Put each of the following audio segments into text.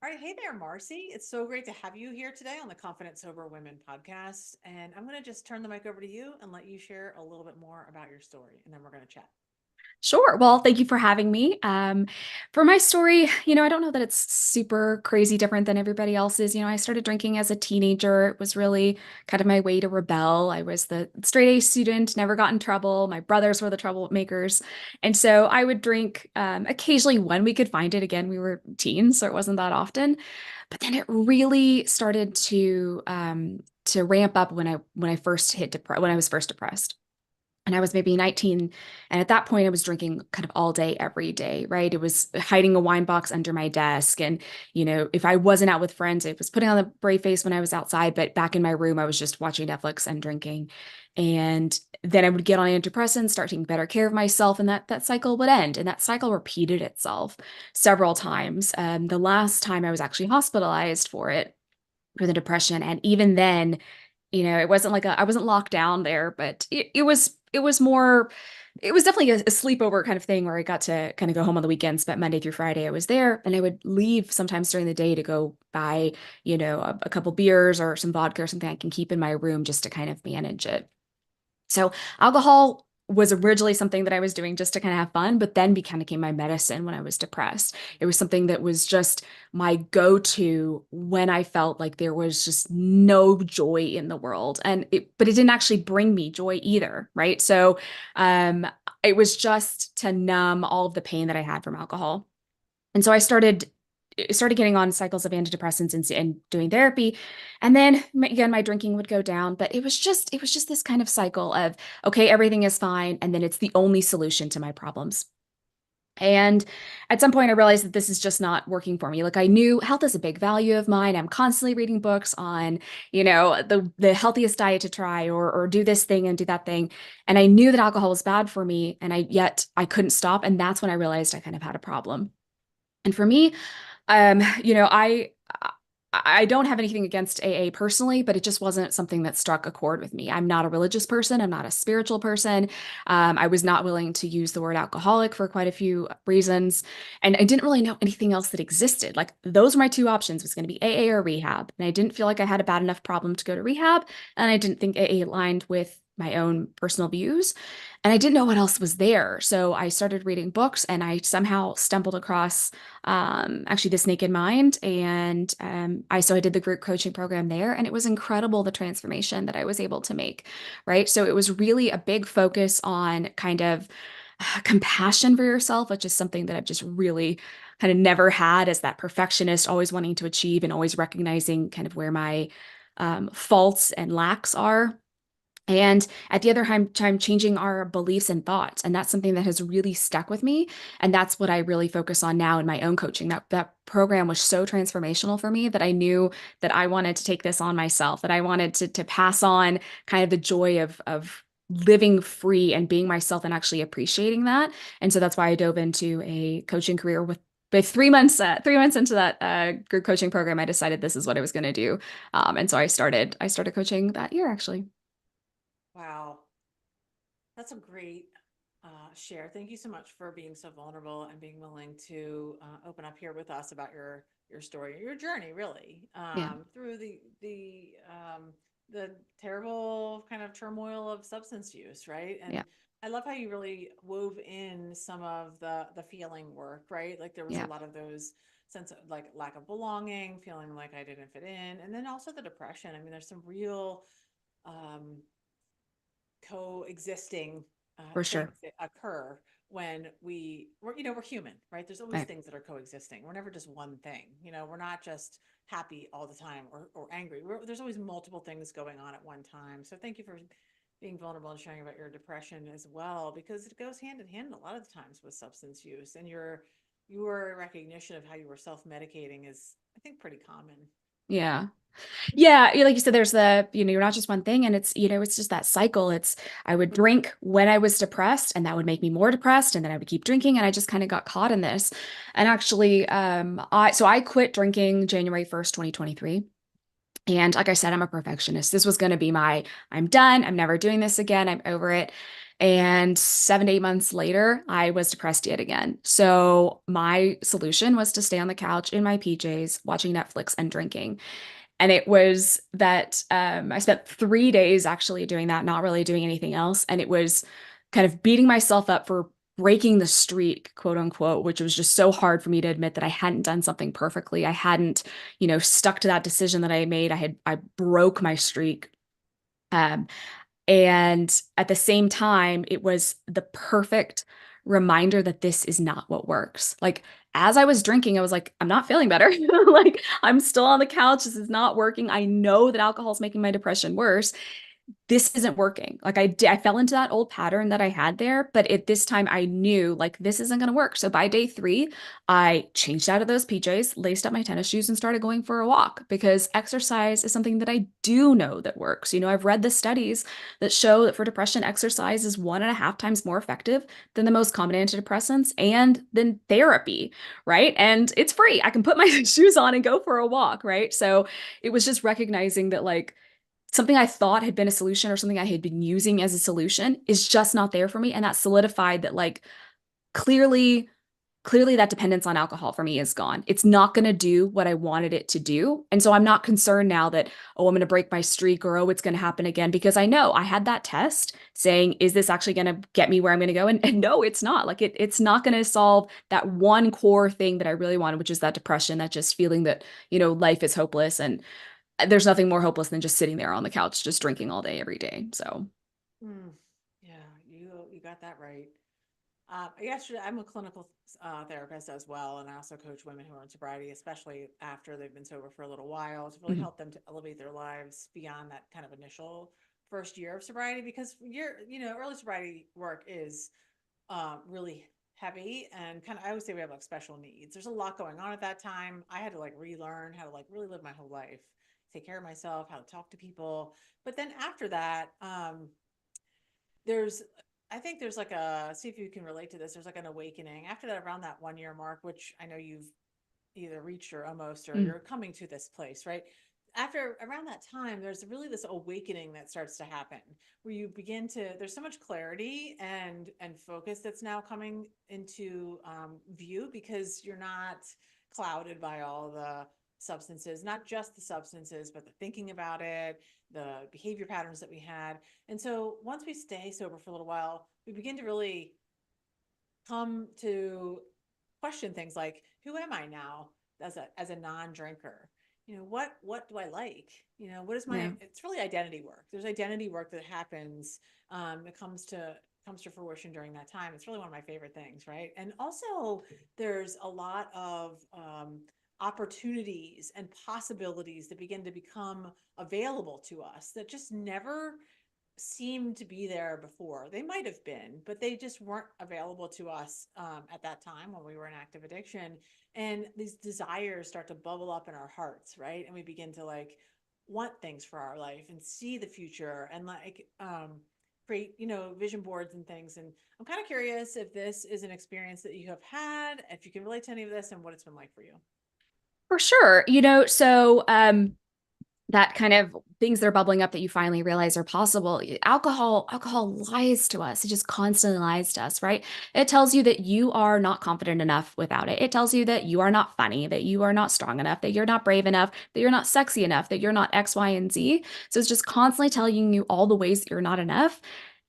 All right. Hey there, Marci. It's so great to have you here today on the Confident Sober Women podcast. And I'm going to just turn the mic over to you and let you share a little bit more about your story. And then we're going to chat. Sure. Well, thank you for having me. For my story, I don't know that it's super crazy different than everybody else's. I started drinking as a teenager. It was really kind of my way to rebel. I was the straight A student, never got in trouble. My brothers were the troublemakers. And so I would drink occasionally when we could find it. Again, we were teens, so it wasn't that often. But then it really started to ramp up when I first when I was first depressed. And I was maybe 19. And at that point, I was drinking kind of all day, every day, right? It was hiding a wine box under my desk. And, if I wasn't out with friends, I was putting on the brave face when I was outside. But back in my room, I was just watching Netflix and drinking. And then I would get on antidepressants, start taking better care of myself, and that cycle would end. And that cycle repeated itself several times. The last time I was actually hospitalized for the depression. And even then, it wasn't like I wasn't locked down there, but it was more, it was definitely a sleepover kind of thing where I got to kind of go home on the weekends, but Monday through Friday I was there, and I would leave sometimes during the day to go buy, a couple beers or some vodka or something I can keep in my room just to kind of manage it. So alcohol was originally something that I was doing just to kind of have fun, but then became my medicine when I was depressed. It was something that was just my go-to when I felt like there was just no joy in the world. But it didn't actually bring me joy either, right? So um, it was just to numb all of the pain that I had from alcohol. And so I started getting on cycles of antidepressants and doing therapy. And then again, my drinking would go down, but it was just this kind of cycle of, okay, everything is fine. And then it's the only solution to my problems. And at some point, I realized that this is just not working for me. Like I knew health is a big value of mine. I'm constantly reading books on, the healthiest diet to try or do this thing and do that thing. And I knew that alcohol was bad for me, and I couldn't stop. And that's when I realized I kind of had a problem. And for me, you know, I don't have anything against AA personally, but it just wasn't something that struck a chord with me. I'm not a religious person. I'm not a spiritual person. I was not willing to use the word alcoholic for quite a few reasons. And I didn't really know anything else that existed. Like those were my two options, was going to be AA or rehab. And I didn't feel like I had a bad enough problem to go to rehab. And I didn't think AA aligned with my own personal views. And I didn't know what else was there. So I started reading books, and I somehow stumbled across actually This Naked Mind. And I did the group coaching program there, and it was incredible, the transformation that I was able to make, right? So it was really a big focus on kind of compassion for yourself, which is something that I've just really kind of never had as that perfectionist, always wanting to achieve and always recognizing kind of where my faults and lacks are. And at the other time, changing our beliefs and thoughts. And that's something that has really stuck with me. And that's what I really focus on now in my own coaching. That program was so transformational for me that I knew that I wanted to take this on myself, that I wanted to pass on kind of the joy of living free and being myself and actually appreciating that. And so that's why I dove into a coaching career with 3 months into that group coaching program. I decided this is what I was going to do. And so I started coaching that year, actually. Wow. That's a great share. Thank you so much for being so vulnerable and being willing to open up here with us about your story, your journey, really, Yeah. through the terrible kind of turmoil of substance use, right? Yeah. And I love how you really wove in some of the feeling work, right? Like there was a Yeah. lot of those sense of like lack of belonging, feeling like I didn't fit in, and then also the depression. I mean, there's some real um, coexisting For things sure. that occur when we're human, right? There's always Right. things that are coexisting. We're never just one thing. We're not just happy all the time or angry. There's always multiple things going on at one time. So thank you for being vulnerable and sharing about your depression as well, because it goes hand in hand a lot of the times with substance use, and your recognition of how you were self-medicating is, I think, pretty common. Yeah. Yeah. Like you said, there's you're not just one thing, and it's just that cycle. I would drink when I was depressed, and that would make me more depressed. And then I would keep drinking, and I just kind of got caught in this. And actually, I quit drinking January 1st, 2023. And like I said, I'm a perfectionist. This was going to be I'm done. I'm never doing this again. I'm over it. And 7 to 8 months later, I was depressed yet again. So my solution was to stay on the couch in my PJs, watching Netflix and drinking. And it was that I spent 3 days actually doing that, not really doing anything else. And it was kind of beating myself up for breaking the streak, quote unquote, which was just so hard for me to admit that I hadn't done something perfectly. I hadn't, stuck to that decision that I made. I broke my streak. Um, and at the same time, it was the perfect reminder that this is not what works. Like, as I was drinking, I was like, I'm not feeling better. Like, I'm still on the couch. This is not working. I know that alcohol is making my depression worse. This isn't working. Like I fell into that old pattern that I had there, but at this time I knew like this isn't going to work. So by day 3, I changed out of those PJs, laced up my tennis shoes and started going for a walk because exercise is something that I do know that works. I've read the studies that show that for depression, exercise is 1.5 times more effective than the most common antidepressants and than therapy, right? And it's free. I can put my shoes on and go for a walk, right? So it was just recognizing that like something I thought had been a solution or something I had been using as a solution is just not there for me. And that solidified that like clearly, clearly that dependence on alcohol for me is gone. It's not going to do what I wanted it to do. And so I'm not concerned now that, oh, I'm going to break my streak or, oh, it's going to happen again, because I know I had that test saying, is this actually going to get me where I'm going to go? And no, it's not. Like it's not going to solve that one core thing that I really wanted, which is that depression, that just feeling that, life is hopeless. And there's nothing more hopeless than just sitting there on the couch, just drinking all day, every day. So, Mm, yeah, you got that right. Yesterday, I'm a clinical therapist as well, and I also coach women who are in sobriety, especially after they've been sober for a little while, to really mhm. help them to elevate their lives beyond that kind of initial first year of sobriety. Because early sobriety work is really heavy and kind of. I always say we have like special needs. There's a lot going on at that time. I had to like relearn how to like really live my whole life, take care of myself, how to talk to people. But then after that, there's I think there's like a see if you can relate to this. There's like an awakening after that around that 1 year mark, which I know you've either reached or almost, or Mm. you're coming to this place, right? After around that time, there's really this awakening that starts to happen where you begin to, there's so much clarity and focus that's now coming into view because you're not clouded by all the substances, not just the substances, but the thinking about it, the behavior patterns that we had. And so once we stay sober for a little while, we begin to really come to question things like, who am I now as a non-drinker? What do I like? What is my, Yeah. it's really identity work. There's identity work that happens. It comes to fruition during that time. It's really one of my favorite things, right? And also there's a lot of opportunities and possibilities that begin to become available to us that just never seemed to be there before. They might have been, but they just weren't available to us at that time when we were in active addiction. And these desires start to bubble up in our hearts, right? And we begin to like want things for our life and see the future and like create, vision boards and things. And I'm kind of curious if this is an experience that you have had, if you can relate to any of this and what it's been like for you. For sure. That kind of things that are bubbling up that you finally realize are possible. Alcohol lies to us. It just constantly lies to us, right? It tells you that you are not confident enough without it. It tells you that you are not funny, that you are not strong enough, that you're not brave enough, that you're not sexy enough, that you're not X, Y, and Z. So it's just constantly telling you all the ways that you're not enough.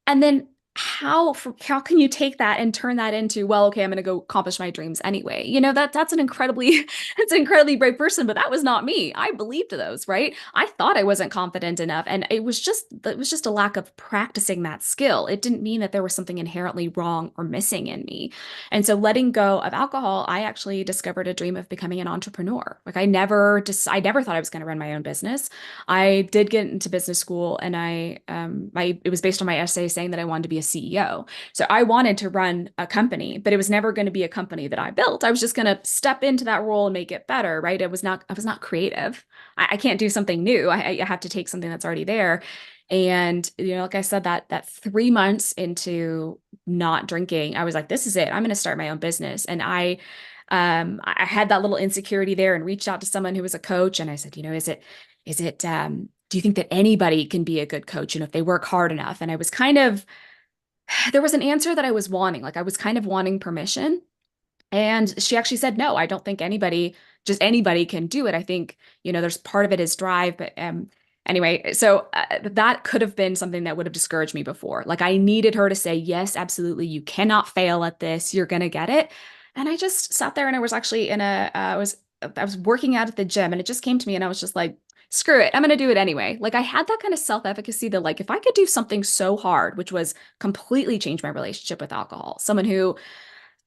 And then how can you take that and turn that into, well, okay, I'm going to go accomplish my dreams anyway. That's an incredibly that's an incredibly brave person, but that was not me. I believed those, right? I thought I wasn't confident enough, and it was just a lack of practicing that skill. It didn't mean that there was something inherently wrong or missing in me. And so letting go of alcohol, I actually discovered a dream of becoming an entrepreneur. Like I never thought I was going to run my own business. I did get into business school, and it was based on my essay saying that I wanted to be a CEO. So I wanted to run a company, but it was never going to be a company that I built. I was just going to step into that role and make it better, right? I was not creative. I can't do something new. I have to take something that's already there. And like I said, that 3 months into not drinking, I was like, this is it. I'm going to start my own business. And I had that little insecurity there and reached out to someone who was a coach. And I said, do you think that anybody can be a good coach, if they work hard enough? And I was kind of, there was an answer that I was wanting. Like I was kind of wanting permission. And she actually said, no, I don't think just anybody can do it. I think, there's part of it is drive, but anyway, so that could have been something that would have discouraged me before. Like I needed her to say, yes, absolutely. You cannot fail at this. You're going to get it. And I just sat there and I was actually I was working out at the gym and it just came to me and I was just like, screw it. I'm going to do it anyway. Like I had that kind of self-efficacy that like, if I could do something so hard, which was completely change my relationship with alcohol, someone who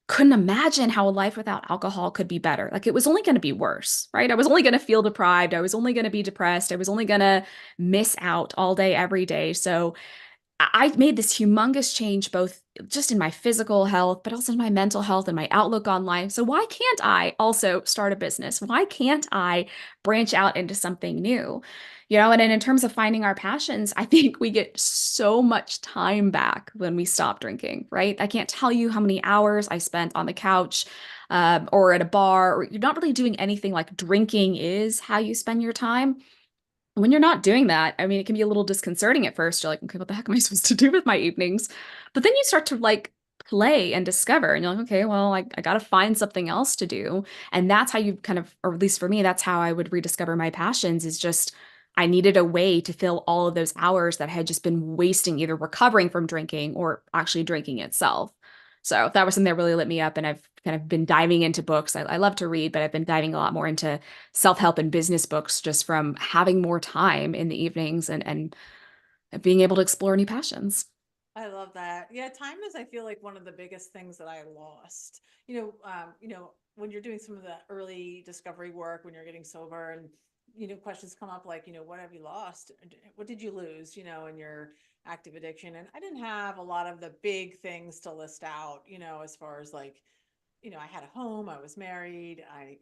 couldn't imagine how a life without alcohol could be better. Like it was only going to be worse, right? I was only going to feel deprived. I was only going to be depressed. I was only going to miss out all day, every day. So I made this humongous change, both just in my physical health, but also in my mental health and my outlook on life. So why can't I also start a business? Why can't I branch out into something new? And in terms of finding our passions, I think we get so much time back when we stop drinking, right? I can't tell you how many hours I spent on the couch or at a bar, or you're not really doing anything like drinking is how you spend your time when you're not doing that. I mean, it can be a little disconcerting at first. You're like, okay, what the heck am I supposed to do with my evenings? But then you start to like play and discover, and you're like, okay, well, I got to find something else to do. And that's how you kind of, or at least for me, that's how I would rediscover my passions is just, I needed a way to fill all of those hours that I had just been wasting either recovering from drinking or actually drinking itself. So that was something that really lit me up. And I've kind of been diving into books. I love to read, but I've been diving a lot more into self-help and business books just from having more time in the evenings and being able to explore new passions. I love that. Yeah, time is, I feel like, one of the biggest things that I lost. When you're doing some of the early discovery work, when you're getting sober, and questions come up like, what have you lost? What did you lose? In your active addiction. And I didn't have a lot of the big things to list out. As far as like, I had a home, I was married, I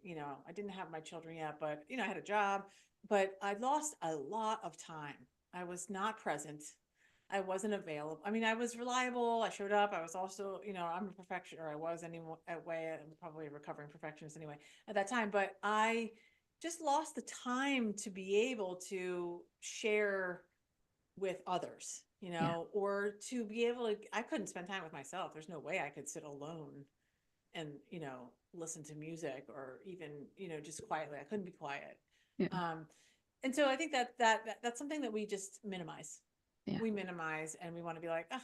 didn't have my children yet, but I had a job, but I lost a lot of time. I was not present. I wasn't available. I mean, I was reliable. I showed up. I was also, I'm a perfection, or I was anyway, I'm probably a recovering perfectionist anyway at that time. But I just lost the time to be able to share with others, Yeah. or to be able to, I couldn't spend time with myself. There's no way I could sit alone and, listen to music or even, just quietly. I couldn't be quiet. Yeah. Um, and so I think that's something that we just minimize. Yeah. We minimize, and we want to be like, ah,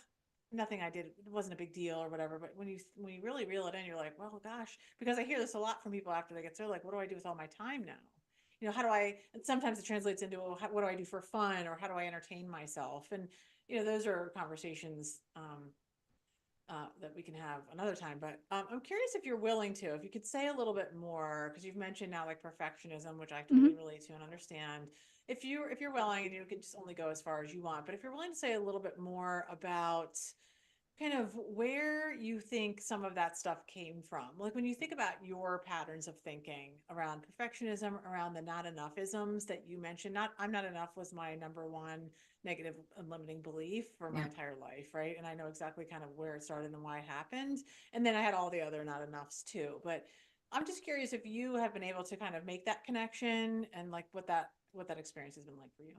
nothing I did, it wasn't a big deal or whatever. But when you really reel it in, you're like, well, gosh, because I hear this a lot from people after they get sober, like, what do I do with all my time now? How do I, and sometimes it translates into, well, what do I do for fun, or how do I entertain myself? And, those are conversations, that we can have another time. But I'm curious if you're willing to, if you could say a little bit more, because you've mentioned now like perfectionism, which I totally Mhm. relate to and understand. If you're willing, and you could just only go as far as you want, but if you're willing to say a little bit more about kind of where you think some of that stuff came from. Like when you think about your patterns of thinking around perfectionism, around the not enough isms that you mentioned, not I'm not enough was my number one negative and limiting belief for my Yeah. entire life, right? And I know exactly kind of where it started and why it happened. And then I had all the other not enoughs too. But I'm just curious if you have been able to kind of make that connection and like what that experience has been like for you.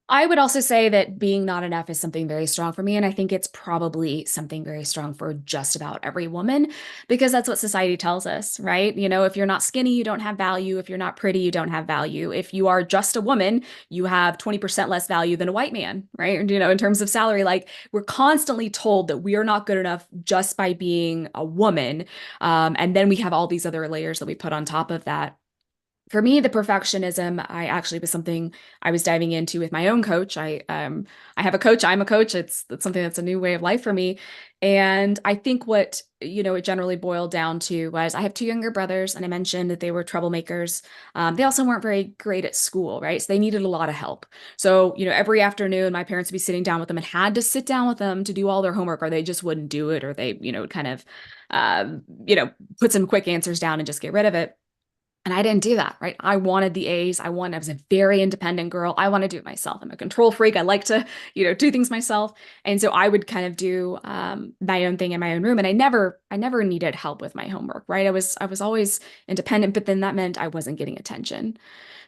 I would also say that being not enough is something very strong for me. And I think it's probably something very strong for just about every woman because that's what society tells us, right? If you're not skinny, you don't have value. If you're not pretty, you don't have value. If you are just a woman, you have 20% less value than a white man, right? In terms of salary, like we're constantly told that we are not good enough just by being a woman. And then we have all these other layers that we put on top of that. For me, the perfectionism, I actually was something I was diving into with my own coach. I have a coach, I'm a coach. It's something that's a new way of life for me. And I think what, it generally boiled down to was I have two younger brothers, and I mentioned that they were troublemakers. They also weren't very great at school, right? So they needed a lot of help. So, every afternoon, my parents would be sitting down with them and had to sit down with them to do all their homework, or they just wouldn't do it, or they, kind of, um, you know, put some quick answers down and just get rid of it. And I didn't do that, right? I wanted the A's. I was a very independent girl. I want to do it myself. I'm a control freak. I like to, do things myself. And so I would kind of do my own thing in my own room. And I never needed help with my homework, right? I was always independent, but then that meant I wasn't getting attention.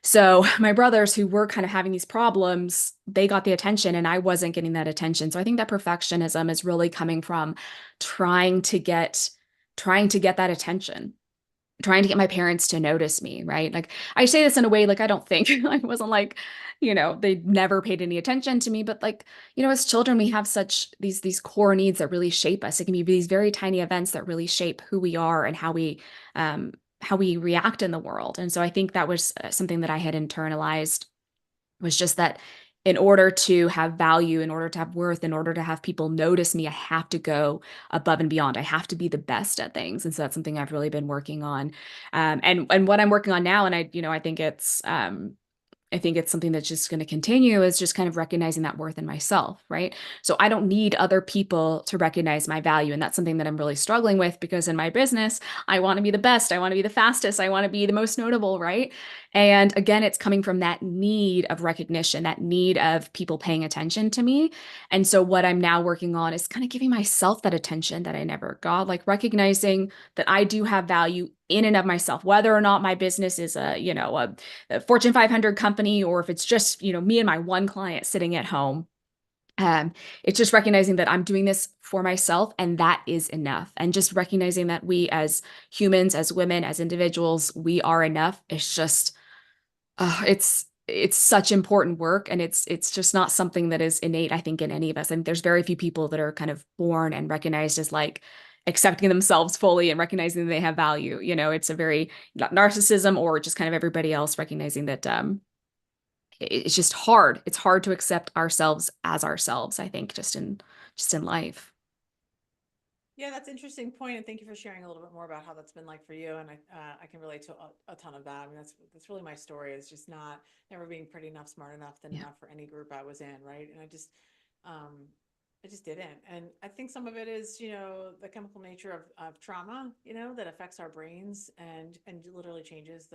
So my brothers who were kind of having these problems, they got the attention and I wasn't getting that attention. So I think that perfectionism is really coming from trying to get, trying to get that attention, trying to get my parents to notice me, right? Like I say this in a way like I don't think I wasn't like, they never paid any attention to me, but like, as children we have such these core needs that really shape us. It can be these very tiny events that really shape who we are and how we react in the world. And so I think that was something that I had internalized, was just that in order to have value, in order to have worth, in order to have people notice me, I have to go above and beyond. I have to be the best at things. And so that's something I've really been working on. And what I'm working on now, and I think it's something that's just going to continue, is just kind of recognizing that worth in myself, right? So I don't need other people to recognize my value. And that's something that I'm really struggling with because in my business, I want to be the best. I want to be the fastest. I want to be the most notable, right? And again, it's coming from that need of recognition, that need of people paying attention to me. And so what I'm now working on is kind of giving myself that attention that I never got, like recognizing that I do have value in and of myself, whether or not my business is a Fortune 500 company, or if it's just, me and my one client sitting at home. Um, it's just recognizing that I'm doing this for myself and that is enough. And just recognizing that we as humans, as women, as individuals, we are enough. It's just, it's such important work, and it's just not something that is innate, I think, in any of us. And there's very few people that are kind of born and recognized as like accepting themselves fully and recognizing that they have value. It's a very narcissism or just kind of everybody else recognizing that it's just hard. It's hard to accept ourselves as ourselves, I think, just in life. Yeah, that's an interesting point, and thank you for sharing a little bit more about how that's been like for you. And I can relate to a ton of that. I mean, that's really my story. Is just not never being pretty enough, smart enough, thin Yeah. enough for any group I was in, right? And um, I just didn't. And I think some of it is, the chemical nature of trauma, that affects our brains and literally changes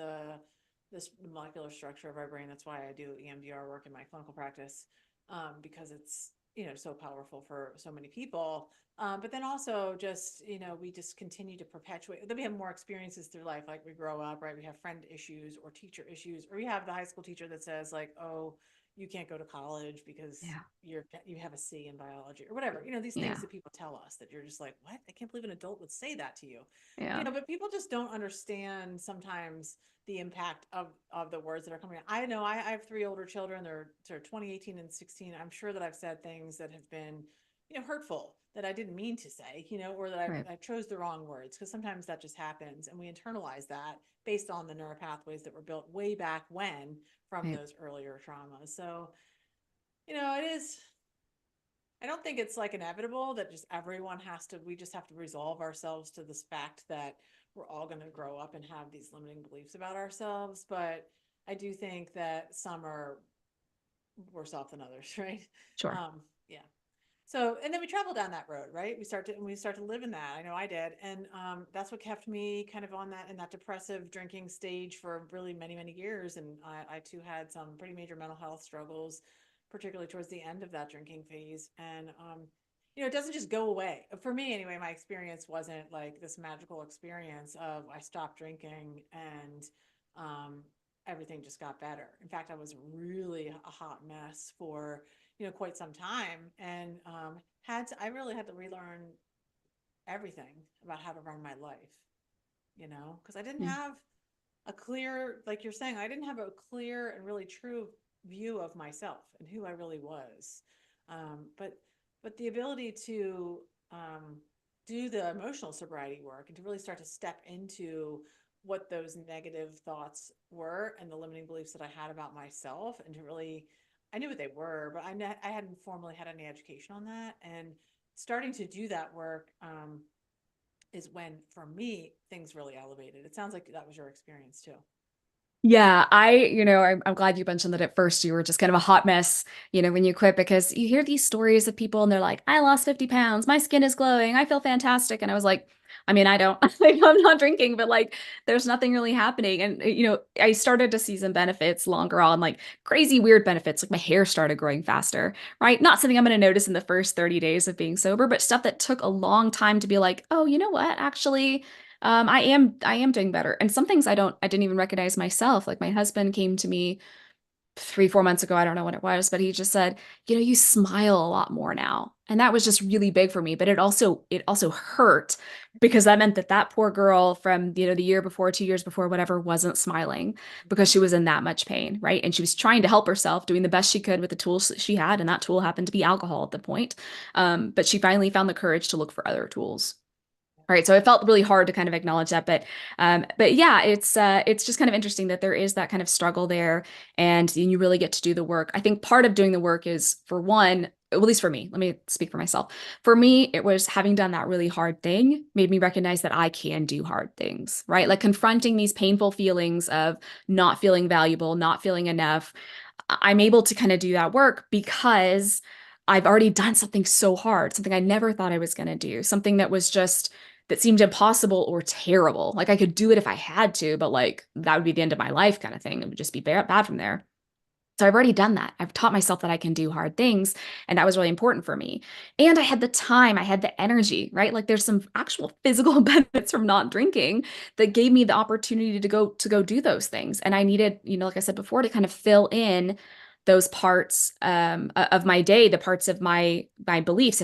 this molecular structure of our brain. That's why I do EMDR work in my clinical practice, because it's so powerful for so many people. But then also just, we just continue to perpetuate. Then we have more experiences through life. Like we grow up, right? We have friend issues or teacher issues, or you have the high school teacher that says like, oh, you can't go to college because Yeah. you have a C in biology or whatever. These things Yeah. that people tell us that you're just like, what? I can't believe an adult would say that to you. Yeah. But people just don't understand sometimes the impact of the words that are coming out. I know I have three older children. They're 20, 18, and 16. I'm sure that I've said things that have been, hurtful that I didn't mean to say, or that Right. I chose the wrong words, because sometimes that just happens and we internalize that based on the neural pathways that were built way back when from Right. those earlier traumas. So, it is, I don't think it's like inevitable that just everyone we just have to resolve ourselves to this fact that we're all going to grow up and have these limiting beliefs about ourselves. But I do think that some are worse off than others, right? Sure. Yeah. So, and then we travel down that road, right? We start to live in that. I know I did. And that's what kept me kind of on in that depressive drinking stage for really many, many years. And I too had some pretty major mental health struggles, particularly towards the end of that drinking phase. And, it doesn't just go away. For me, anyway, my experience wasn't like this magical experience of I stopped drinking and everything just got better. In fact, I was really a hot mess for quite some time, and I really had to relearn everything about how to run my life, because I didn't Yeah. have a clear, like you're saying, I didn't have a clear and really true view of myself and who I really was. But the ability to do the emotional sobriety work and to really start to step into what those negative thoughts were and the limiting beliefs that I had about myself, and to really, I knew what they were, but I hadn't formally had any education on that. And starting to do that work is when, for me, things really elevated. It sounds like that was your experience too. Yeah, I'm glad you mentioned that at first you were just kind of a hot mess, when you quit, because you hear these stories of people and they're like, I lost 50 pounds, my skin is glowing, I feel fantastic. And I was like, I mean, I don't, like, I'm not drinking, but like, there's nothing really happening. And, I started to see some benefits longer on, like crazy weird benefits. Like my hair started growing faster, right? Not something I'm going to notice in the first 30 days of being sober, but stuff that took a long time to be like, oh, you know what? Actually, I am doing better. And some things I didn't even recognize myself. Like my husband came to me 3, 4 months ago. I don't know when it was, but he just said, you smile a lot more now. And that was just really big for me. But it also hurt because that meant that that poor girl from, the year before, 2 years before, whatever, wasn't smiling because Mhm. she was in that much pain, right? And she was trying to help herself, doing the best she could with the tools that she had. And that tool happened to be alcohol at the point. But she finally found the courage to look for other tools. Right. So it felt really hard to kind of acknowledge that, but yeah, it's just kind of interesting that there is that kind of struggle there, and you really get to do the work. I think part of doing the work is, for one, at least for me, let me speak for myself. For me, it was having done that really hard thing made me recognize that I can do hard things, right? Like confronting these painful feelings of not feeling valuable, not feeling enough. I'm able to kind of do that work because I've already done something so hard, something I never thought I was going to do, something that seemed impossible or terrible. Like I could do it if I had to, but like that would be the end of my life kind of thing. It would just be bad from there. So I've already done that. I've taught myself that I can do hard things, and that was really important for me. And I had the time, I had the energy, right? Like there's some actual physical benefits from not drinking that gave me the opportunity to go do those things. And I needed, like I said before, to kind of fill in those parts of my day, the parts of my beliefs.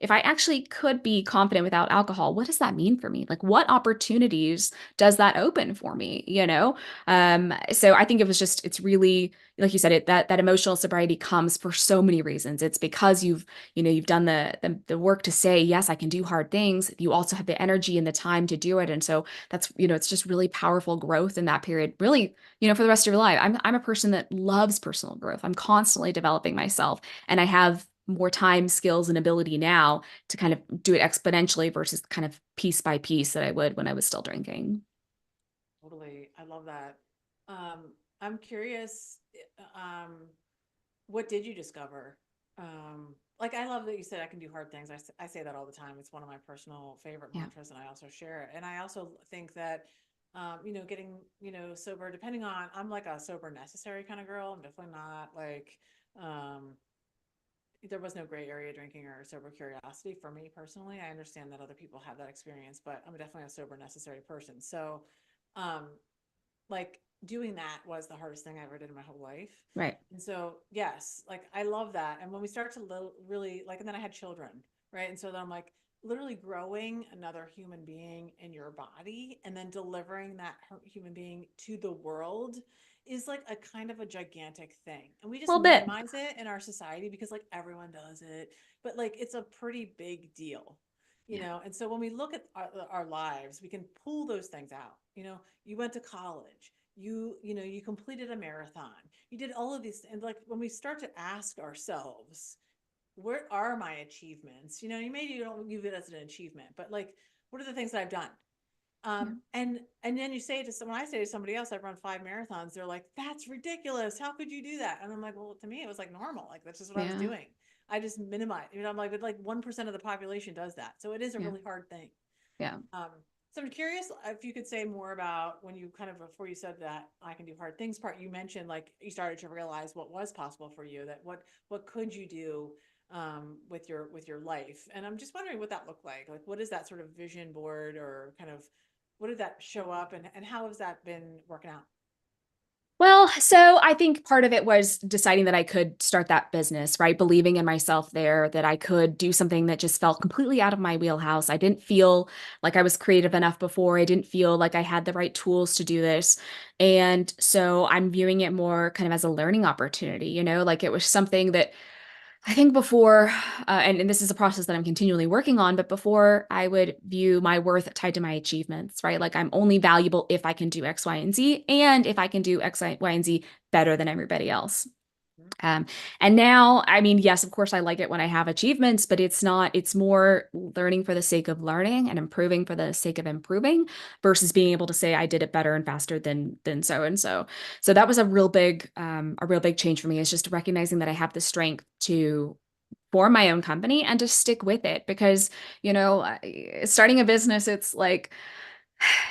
If I actually could be confident without alcohol, what does that mean for me? Like what opportunities does that open for me? So I think it's really, like you said, that emotional sobriety comes for so many reasons. It's because you've done the work to say, yes, I can do hard things. You also have the energy and the time to do it. And so it's just really powerful growth in that period, really, for the rest of your life. I'm a person that loves personal growth. I'm constantly developing myself, and I have more time, skills, and ability now to kind of do it exponentially versus kind of piece by piece that I would when I was still drinking. Totally. I love that. I'm curious, what did you discover? Like I love that you said I can do hard things. I say that all the time. It's one of my personal favorite Yeah. mantras, and I also share it. And I also think that, getting, sober, depending on, I'm like a sober necessary kind of girl. I'm definitely not like, um, there was no gray area drinking or sober curiosity for me personally. I understand that other people have that experience, but I'm definitely a sober necessary person. So, um, like doing that was the hardest thing I ever did in my whole life. Right. And so, yes, like I love that. And when we start to really like, and then I had children, right? And so then I'm like, literally growing another human being in your body and then delivering that human being to the world is like a kind of a gigantic thing. And we A just little bit. minimize it in our society because like everyone does it, but like it's a pretty big deal. Yeah. And so when we look at our lives, we can pull those things out. You went to college, you completed a marathon, you did all of these. And like when we start to ask ourselves, what are my achievements? Maybe you don't view it as an achievement, but like, what are the things that I've done? Yeah. And then you say to someone, I say to somebody else, I've run 5 marathons. They're like, that's ridiculous. How could you do that? And I'm like, well, to me, it was like normal. Like, that's just what I was Yeah. doing. I just minimize, I'm like, but like 1% of the population does that. So it is a Yeah. really hard thing. Yeah. Um, so I'm curious if you could say more about when you kind of, before you said that I can do hard things part, you mentioned like you started to realize what was possible for you, that what could you do with your life. And I'm just wondering what that looked like. Like, what is that sort of vision board, or kind of what did that show up, and how has that been working out? Well, so I think part of it was deciding that I could start that business, right? Believing in myself there, that I could do something that just felt completely out of my wheelhouse. I didn't feel like I was creative enough before. I didn't feel like I had the right tools to do this. And so I'm viewing it more kind of as a learning opportunity, like it was something that I think before, and this is a process that I'm continually working on, but before I would view my worth tied to my achievements, right? Like I'm only valuable if I can do X, Y, and Z, and if I can do X, Y, and Z better than everybody else. Mhm. Um, and now, I mean, yes, of course, I like it when I have achievements, but it's more learning for the sake of learning and improving for the sake of improving versus being able to say I did it better and faster than so and so. So that was a real big change for me, is just recognizing that I have the strength to form my own company and to stick with it because, starting a business, it's like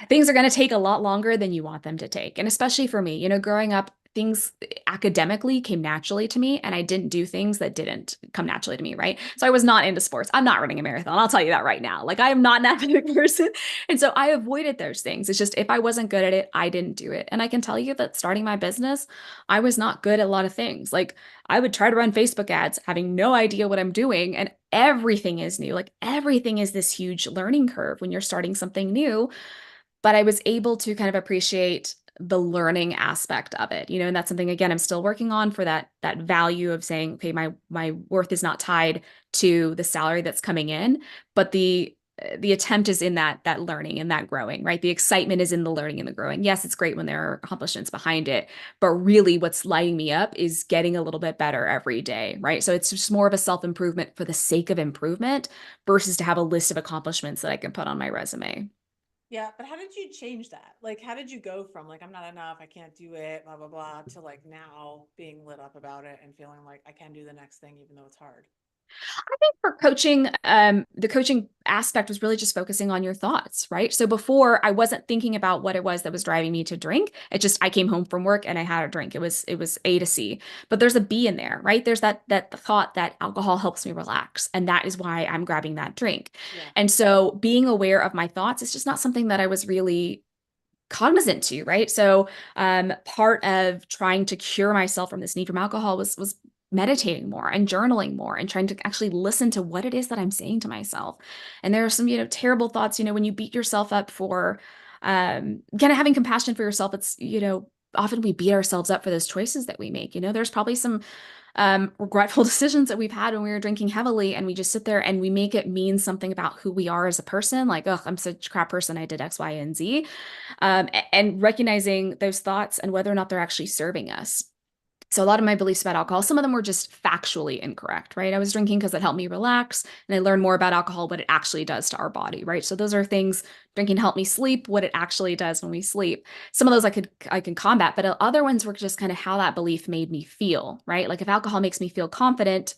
things are going to take a lot longer than you want them to take. And especially for me, growing up, things academically came naturally to me, and I didn't do things that didn't come naturally to me, right? So I was not into sports. I'm not running a marathon. I'll tell you that right now. Like, I am not an athletic person. And so I avoided those things. It's just if I wasn't good at it, I didn't do it. And I can tell you that starting my business, I was not good at a lot of things. Like, I would try to run Facebook ads, having no idea what I'm doing, and everything is new. Like, everything is this huge learning curve when you're starting something new, but I was able to kind of appreciate the learning aspect of it, and that's something, again, I'm still working on, for that value of saying, okay, my worth is not tied to the salary that's coming in, but the attempt is in that learning and that growing, right? The excitement is in the learning and the growing. Yes, it's great when there are accomplishments behind it, but really what's lighting me up is getting a little bit better every day, right? So it's just more of a self-improvement for the sake of improvement versus to have a list of accomplishments that I can put on my resume. Yeah, but how did you change that? Like, how did you go from like, I'm not enough, I can't do it, blah, blah, blah, to like now being lit up about it and feeling like I can do the next thing, even though it's hard? I think for coaching, the coaching aspect was really just focusing on your thoughts, right? So before, I wasn't thinking about what it was that was driving me to drink. It just, I came home from work and I had a drink. It was A to C. But there's a B in there, right? There's that thought that alcohol helps me relax, and that is why I'm grabbing that drink. Yeah. And so being aware of my thoughts is just not something that I was really cognizant to, right? So part of trying to cure myself from this need from alcohol was meditating more and journaling more and trying to actually listen to what it is that I'm saying to myself. And there are some, terrible thoughts, when you beat yourself up for kind of having compassion for yourself. It's, often we beat ourselves up for those choices that we make. There's probably some regretful decisions that we've had when we were drinking heavily, and we just sit there and we make it mean something about who we are as a person. Like, oh, I'm such a crap person. I did X, Y, and Z. And recognizing those thoughts and whether or not they're actually serving us. So a lot of my beliefs about alcohol, some of them were just factually incorrect, right? I was drinking because it helped me relax, and I learned more about alcohol, what it actually does to our body, right? So those are things. Drinking helped me sleep, what it actually does when we sleep. Some of those I can combat, but other ones were just kind of how that belief made me feel, right? Like, if alcohol makes me feel confident,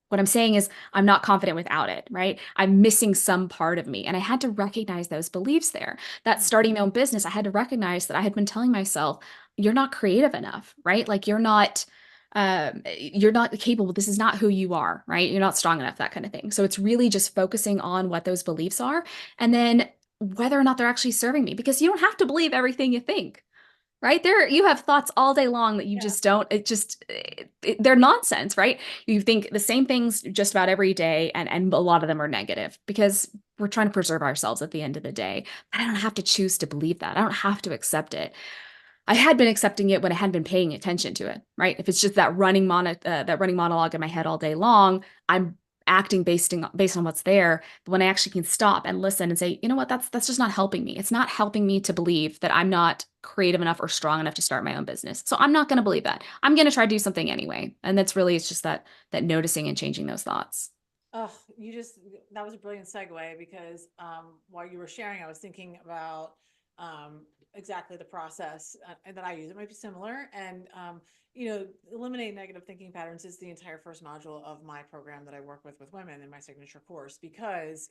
what I'm saying is I'm not confident without it, right? I'm missing some part of me. And I had to recognize those beliefs there. That Hmm. starting my own business, I had to recognize that I had been telling myself, you're not creative enough, right? Like, you're not capable. This is not who you are, right? You're not strong enough, that kind of thing. So it's really just focusing on what those beliefs are, and then whether or not they're actually serving me, because you don't have to believe everything you think, right? There, you have thoughts all day long that you Yeah. just don't, they're nonsense, right? You think the same things just about every day, and a lot of them are negative because we're trying to preserve ourselves at the end of the day. But I don't have to choose to believe that. I don't have to accept it. I had been accepting it when I hadn't been paying attention to it, right? If it's just that running monologue in my head all day long, I'm acting based on what's there. But when I actually can stop and listen and say, you know what, that's just not helping me. It's not helping me to believe that I'm not creative enough or strong enough to start my own business. So I'm not going to believe that. I'm going to try to do something anyway. And it's just that noticing and changing those thoughts. Oh, that was a brilliant segue because while you were sharing, I was thinking about exactly the process and that I use. It might be similar. And, eliminate negative thinking patterns is the entire first module of my program that I work with women in my signature course, because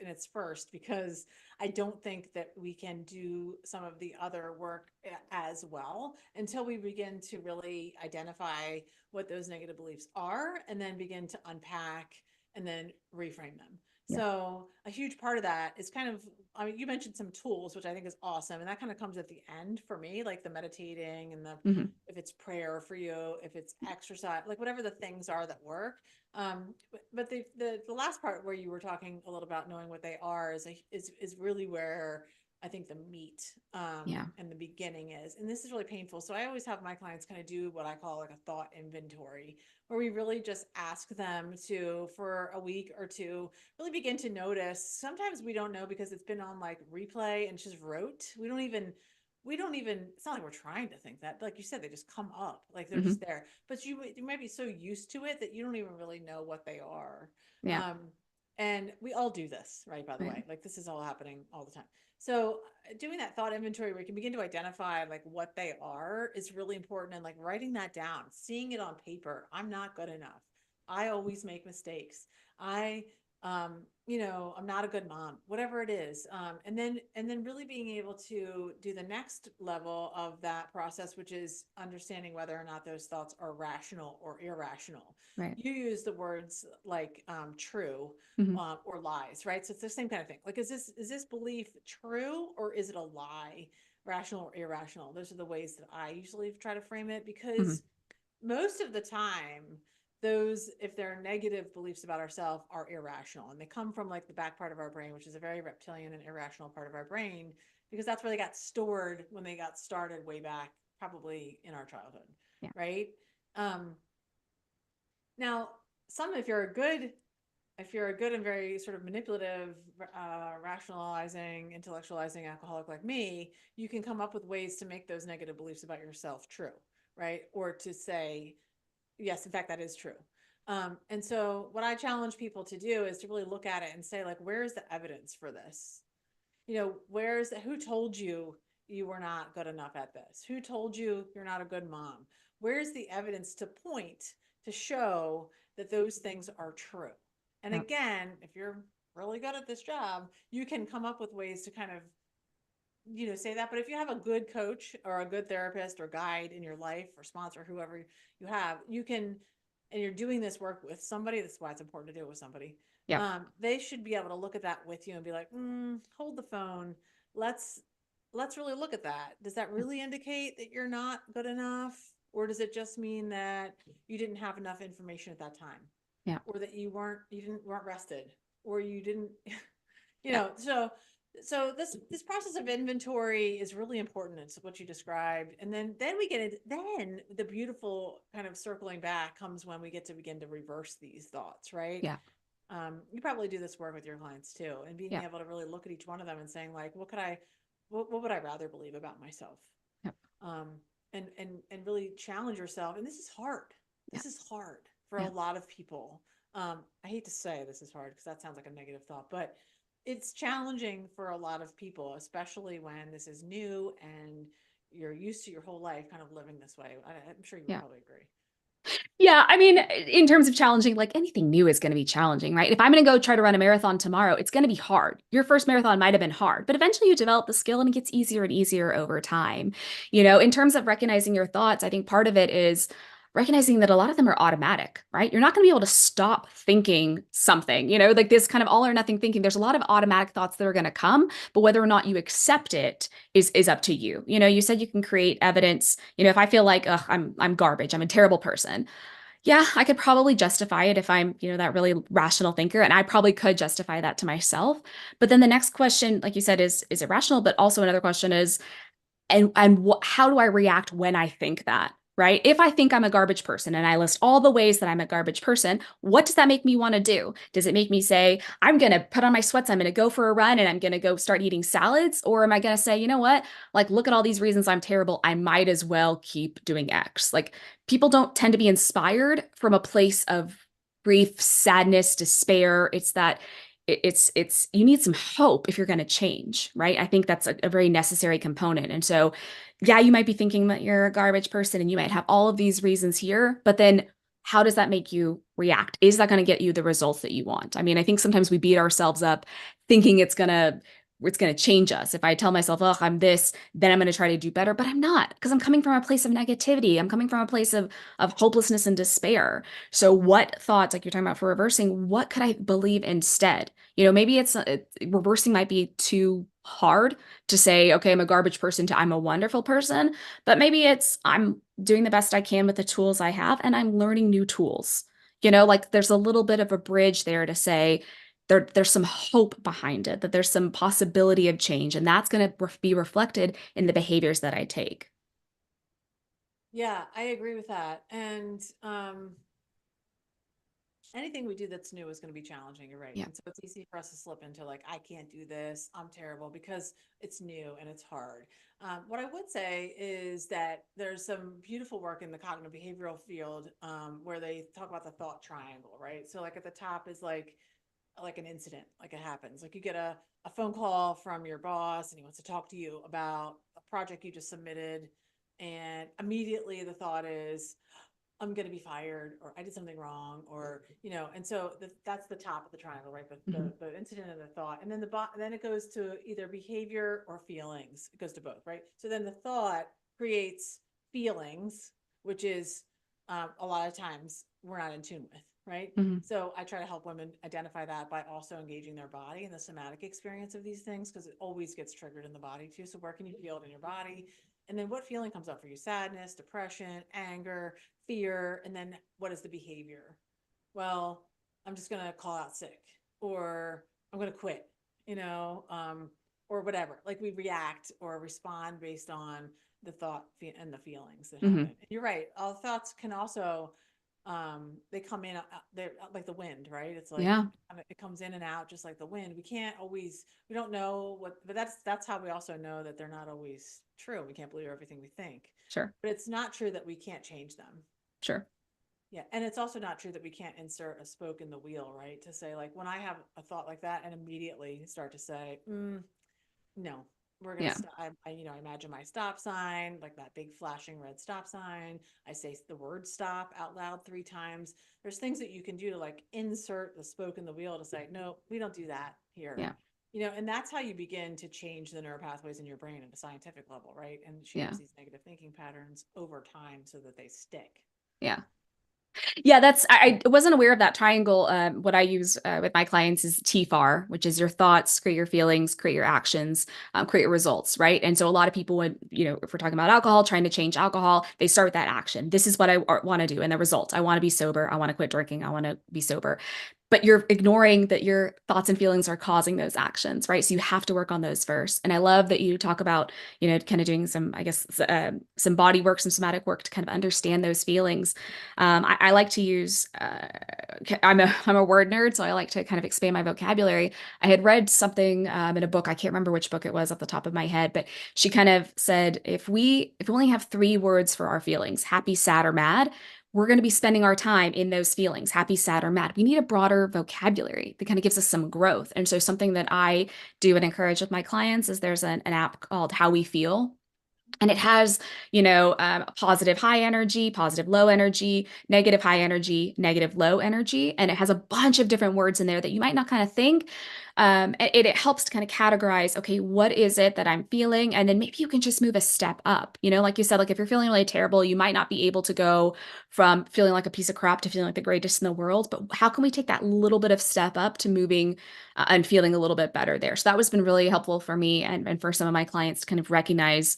I don't think that we can do some of the other work as well until we begin to really identify what those negative beliefs are and then begin to unpack and then reframe them. Yeah. So a huge part of that is kind of, I mean, you mentioned some tools, which I think is awesome. And that kind of comes at the end for me, like the meditating and Hmm. if it's prayer for you, if it's exercise, like whatever the things are that work. But the last part where you were talking a little about knowing what they are is really where I think the meat Yeah. and the beginning is. And this is really painful. So I always have my clients kind of do what I call like a thought inventory, where we really just ask them to, for a week or two, really begin to notice. Sometimes we don't know because it's been on like replay and it's just rote. We don't even, it's not like we're trying to think that. Like you said, they just come up, like they're just Hmm. there. But you might be so used to it that you don't even really know what they are. Yeah. Um, and we all do this, right? By the Yeah. way, like this is all happening all the time. So doing that thought inventory where you can begin to identify like what they are is really important, and like writing that down, seeing it on paper. I'm not good enough. I always make mistakes. I, I'm not a good mom, whatever it is. And then really being able to do the next level of that process, which is understanding whether or not those thoughts are rational or irrational. Right. You use the words like true Hmm. or lies, right? So it's the same kind of thing. Like, is this belief true or is it a lie? Rational or irrational? Those are the ways that I usually try to frame it, Hmm. because most of the time, those, if they're negative beliefs about ourselves, are irrational, and they come from like the back part of our brain, which is a very reptilian and irrational part of our brain, because that's where they got stored when they got started way back, probably in our childhood, Yeah. right? um Now, some, if you're a good and very sort of manipulative, rationalizing, intellectualizing alcoholic like me, you can come up with ways to make those negative beliefs about yourself true, right? Or to say, yes, in fact, that is true. And so, what I challenge people to do is to really look at it and say, like, where is the evidence for this? Who told you you were not good enough at this? Who told you you're not a good mom? Where's the evidence to point to show that those things are true? And Yep. again, if you're really good at this job, you can come up with ways to kind of, say that. But if you have a good coach or a good therapist or guide in your life or sponsor, whoever you have, and you're doing this work with somebody, that's why it's important to do it with somebody. Yep. They should be able to look at that with you and be like, hold the phone. Let's let's really look at that. Does that really indicate that you're not good enough? Or does it just mean that you didn't have enough information at that time? Yeah. Or that you weren't rested? Or you didn't, Yeah. so this process of inventory is really important. It's what you described. And then we get it. Then the beautiful kind of circling back comes when we get to begin to reverse these thoughts, right? Yeah. You probably do this work with your clients too, and being Yeah. able to really look at each one of them and saying, like, what would I rather believe about myself? Yep. um, and really challenge yourself. And this is hard. Yeah. This is hard for a Yeah. lot of people. I hate to say this is hard because that sounds like a negative thought, but it's challenging for a lot of people, especially when this is new and you're used to your whole life kind of living this way. I'm sure you would Yeah. probably agree. Yeah, I mean, in terms of challenging, like anything new is going to be challenging, right? If I'm going to go try to run a marathon tomorrow, it's going to be hard. Your first marathon might have been hard, but eventually you develop the skill and it gets easier and easier over time. In terms of recognizing your thoughts, I think part of it is recognizing that a lot of them are automatic, right? You're not going to be able to stop thinking something, like this kind of all or nothing thinking. There's a lot of automatic thoughts that are going to come, but whether or not you accept it is up to you. You said you can create evidence. If I feel like, ugh, I'm garbage, I'm a terrible person, yeah, I could probably justify it if I'm, that really rational thinker, and I probably could justify that to myself. But then the next question, like you said, is it rational? But also another question is, how do I react when I think that? Right? If I think I'm a garbage person and I list all the ways that I'm a garbage person, what does that make me want to do? Does it make me say, I'm going to put on my sweats, I'm going to go for a run, and I'm going to go start eating salads? Or am I going to say, you know what? Like, look at all these reasons I'm terrible. I might as well keep doing X. Like, people don't tend to be inspired from a place of grief, sadness, despair. It's that it's you need some hope if you're going to change, right? I think that's a very necessary component. And so, yeah, you might be thinking that you're a garbage person and you might have all of these reasons here, but then how does that make you react? Is that going to get you the results that you want? I mean, I think sometimes we beat ourselves up thinking it's going to change us. If I tell myself, oh, I'm this, then I'm going to try to do better, but I'm not, because I'm coming from a place of negativity. I'm coming from a place of hopelessness and despair. So what thoughts, like you're talking about for reversing, what could I believe instead? Maybe reversing might be too hard to say, okay, I'm a garbage person to I'm a wonderful person, but maybe it's I'm doing the best I can with the tools I have and I'm learning new tools. Like there's a little bit of a bridge there to say there's some hope behind it, that there's some possibility of change, and that's going to be reflected in the behaviors that I take. Yeah, I agree with that. And anything we do that's new is going to be challenging. You're right. Yeah. And so it's easy for us to slip into like, I can't do this. I'm terrible, because it's new and it's hard. What I would say is that there's some beautiful work in the cognitive behavioral field, where they talk about the thought triangle, right? So like at the top is like an incident, like it happens. Like you get a phone call from your boss and he wants to talk to you about a project you just submitted. And immediately the thought is, I'm going to be fired, or I did something wrong, or, and so that's the top of the triangle, right? The incident and the thought. And then then it goes to either behavior or feelings. It goes to both, right? So then the thought creates feelings, which is a lot of times we're not in tune with, right? Hmm. So I try to help women identify that by also engaging their body and the somatic experience of these things, because it always gets triggered in the body too. So where can you feel it in your body? And then what feeling comes up for you? Sadness, depression, anger, fear. And then what is the behavior? Well, I'm just going to call out sick, or I'm going to quit, you know, or whatever. Like we react or respond based on the thought and the feelings that happen. Hmm. And you're right. All thoughts can also, they come in, they're like the wind, right? It's like, Yeah, it comes in and out just like the wind. We don't know what, but that's how we also know that they're not always true. We can't believe everything we think, sure, but it's not true that we can't change them. sure. Yeah. And it's also not true that we can't insert a spoke in the wheel, right? To say, like, when I have a thought like that and immediately start to say, no, we're going to Yeah, stop. I imagine my stop sign, like that big flashing red stop sign. I say the word stop out loud 3 times. There's things that you can do to like insert the spoke in the wheel to say, no, we don't do that here. yeah, And that's how you begin to change the neural pathways in your brain at a scientific level, right? And yeah, change these negative thinking patterns over time so that they stick. yeah. Yeah, I wasn't aware of that triangle. What I use with my clients is TFAR, which is your thoughts, create your feelings, create your actions, create your results, right? And so a lot of people would, if we're talking about alcohol, trying to change alcohol, they start with that action. This is what I want to do. And the results, I want to be sober. I want to quit drinking. I want to be sober. But you're ignoring that your thoughts and feelings are causing those actions, right? So you have to work on those first. And I love that you talk about, kind of doing some, I guess, some body work, some somatic work to kind of understand those feelings. I like to use, I'm a word nerd, so I like to kind of expand my vocabulary. I had read something in a book. I can't remember which book it was off the top of my head, but she kind of said, if we only have 3 words for our feelings, happy, sad, or mad, we're going to be spending our time in those feelings, happy, sad, or mad. We need a broader vocabulary that kind of gives us some growth. And so something that I do and encourage with my clients is there's an app called How We Feel, and it has positive high energy, positive low energy, negative high energy, negative low energy, and it has a bunch of different words in there that you might not kind of think. It helps to kind of categorize, okay, what is it that I'm feeling, and then maybe you can just move a step up. Like you said, like if you're feeling really terrible, you might not be able to go from feeling like a piece of crap to feeling like the greatest in the world, but how can we take that little bit of step up to moving and feeling a little bit better there? So that was been really helpful for me and for some of my clients to kind of recognize,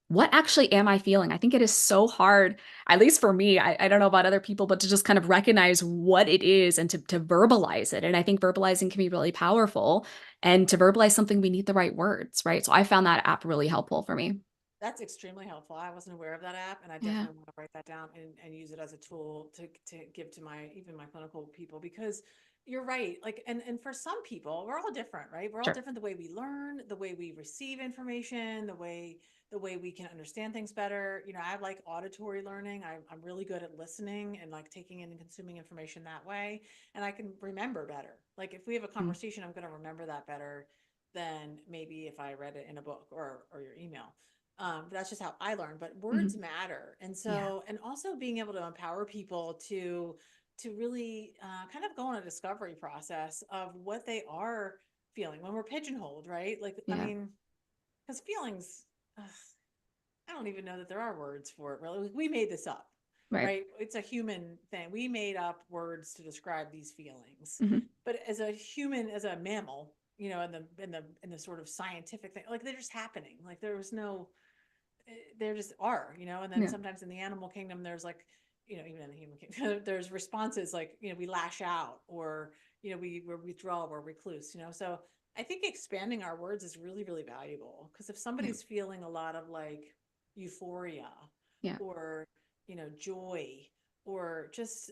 what actually am I feeling? I think it is so hard, at least for me. I don't know about other people, but to just kind of recognize what it is and to verbalize it. And I think verbalizing can be really powerful. And to verbalize something, we need the right words, right? So I found that app really helpful for me. That's extremely helpful. I wasn't aware of that app, and I Yeah, definitely want to write that down and use it as a tool to give to even my clinical people, because you're right. Like, and for some people, we're all different, right? We're all sure. different, the way we learn, the way we receive information, the way we can understand things better. I like auditory learning. I'm really good at listening and like taking in and consuming information that way, and I can remember better. Like if we have a Mm, conversation, I'm going to remember that better than maybe if I read it in a book or your email. But that's just how I learn. But words mhm. matter, and Yeah, so, and also being able to empower people to really kind of go on a discovery process of what they are feeling when we're pigeonholed, right? Like, I yeah, mean, because feelings, ugh, I don't even know that there are words for it. Really, we made this up, right. right? It's a human thing. We made up words to describe these feelings, Hmm. but as a human, as a mammal, in the sort of scientific thing, like they're just happening. Like there was no, there just are, and then Yeah, sometimes in the animal kingdom, there's like, even in the human kingdom, there's responses like, we lash out, or, we withdraw, or recluse, so I think expanding our words is really, really valuable, because if yeah, somebody's feeling a lot of like euphoria, yeah, or, joy, or just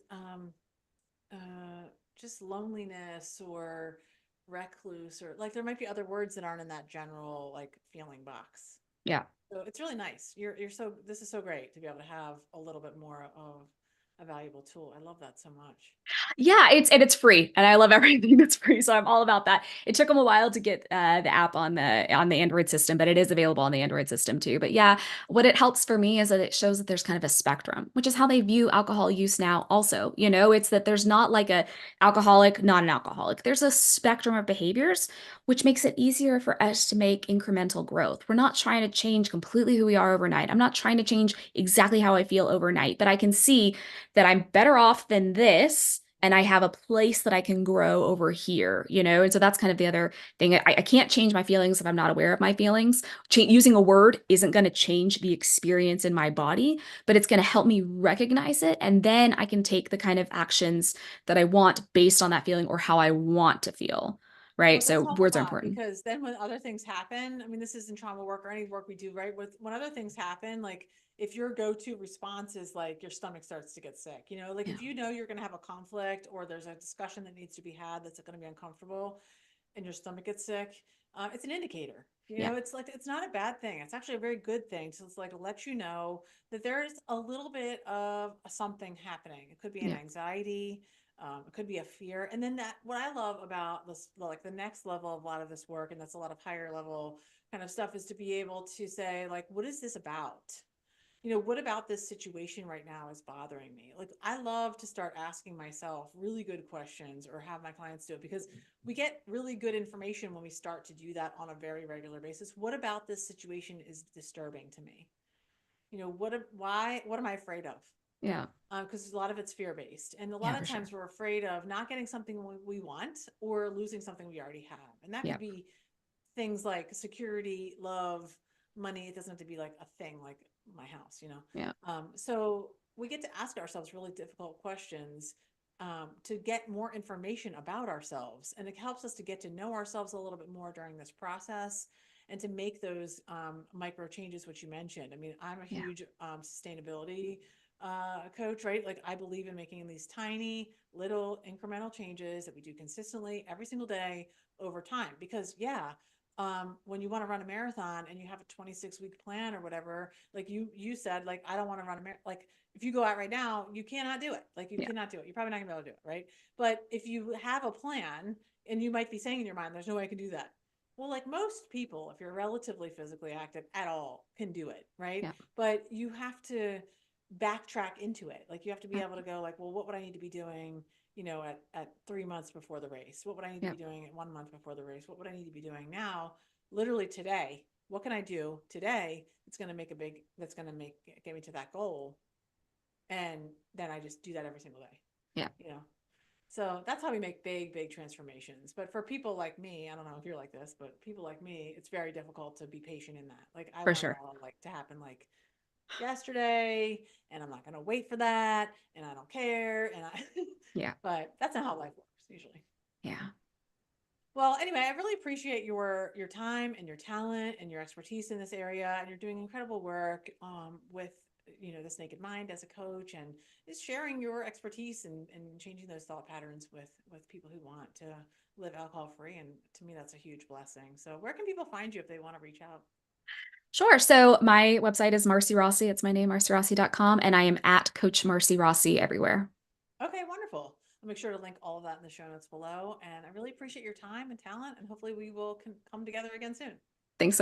loneliness, or recluse, or like there might be other words that aren't in that general like feeling box. yeah. So it's really nice. This is so great to be able to have a little bit more of a valuable tool. I love that so much. Yeah, it's free, and I love everything that's free, so I'm all about that. It took them a while to get the app on the Android system, but it is available on the Android system too. But yeah, what it helps for me is that it shows that there's kind of a spectrum, which is how they view alcohol use now. Also, it's that there's not like a alcoholic, not an alcoholic. There's a spectrum of behaviors, which makes it easier for us to make incremental growth. We're not trying to change completely who we are overnight. I'm not trying to change exactly how I feel overnight, but I can see that I'm better off than this, and I have a place that I can grow over here. And so that's kind of the other thing. I can't change my feelings if I'm not aware of my feelings. Using a word isn't going to change the experience in my body, but it's going to help me recognize it. And then I can take the kind of actions that I want based on that feeling or how I want to feel. Well, Right. it does So help a words are lot important. because then when other things happen, I mean, this isn't trauma work or any work we do, right? When other things happen, like if your go-to response is like your stomach starts to get sick, like Yeah. if you're going to have a conflict or there's a discussion that needs to be had that's going to be uncomfortable and your stomach gets sick, it's an indicator. Yeah. It's like it's not a bad thing. It's actually a very good thing. So it's like let you know that there's a little bit of something happening. It could be an Yeah. anxiety, it could be a fear. And then what I love about this, like the next level of a lot of this work, and that's a lot of higher level kind of stuff, is to be able to say, like, what is this about? What about this situation right now is bothering me? Like, I love to start asking myself really good questions or have my clients do it because we get really good information when we start to do that on a very regular basis. What about this situation is disturbing to me? What am I afraid of? Yeah. Because a lot of it's fear based, and a Yeah, lot for of sure. times we're afraid of not getting something we want or losing something we already have, and that could Yeah. be things like security, love, money. It doesn't have to be like a thing like my house. Yeah. So we get to ask ourselves really difficult questions, to get more information about ourselves, and it helps us to get to know ourselves a little bit more during this process and to make those micro changes, which you mentioned. I mean, I'm a Yeah. huge sustainability coach, right? Like I believe in making these tiny little incremental changes that we do consistently every single day over time. Because yeah, when you want to run a marathon and you have a 26-week plan or whatever, like you said, like I don't want to run a marathon. Like if you go out right now, you cannot do it. Like you Yeah. cannot do it. You're probably not gonna be able to do it, right? But if you have a plan, and you might be saying in your mind, "There's no way I can do that." Well, like most people, if you're relatively physically active at all, can do it, right? Yeah. But you have to backtrack into it. Like you have to be Yeah. able to go like, well, what would I need to be doing, at 3 months before the race? What would I need to Yeah. be doing at 1 month before the race? What would I need to be doing now? Literally today. What can I do today that's going to get me to that goal? And then I just do that every single day, Yeah. you know? So that's how we make big, big transformations. But for people like me, I don't know if you're like this, but people like me, it's very difficult to be patient in that. Like I For want it sure. all like to happen like yesterday, and I'm not going to wait for that, and I don't care, Yeah. but that's not how life works usually. Yeah. Well, anyway, I really appreciate your time and your talent and your expertise in this area, and you're doing incredible work with this naked mind as a coach, and just sharing your expertise and changing those thought patterns with people who want to live alcohol free. And to me, that's a huge blessing. So, where can people find you if they want to reach out? Sure. So my website is Marci Rossi. It's my name, marcirossi.com. And I am at Coach Marci Rossi everywhere. Okay, wonderful. I'll make sure to link all of that in the show notes below. And I really appreciate your time and talent, and hopefully we will come together again soon.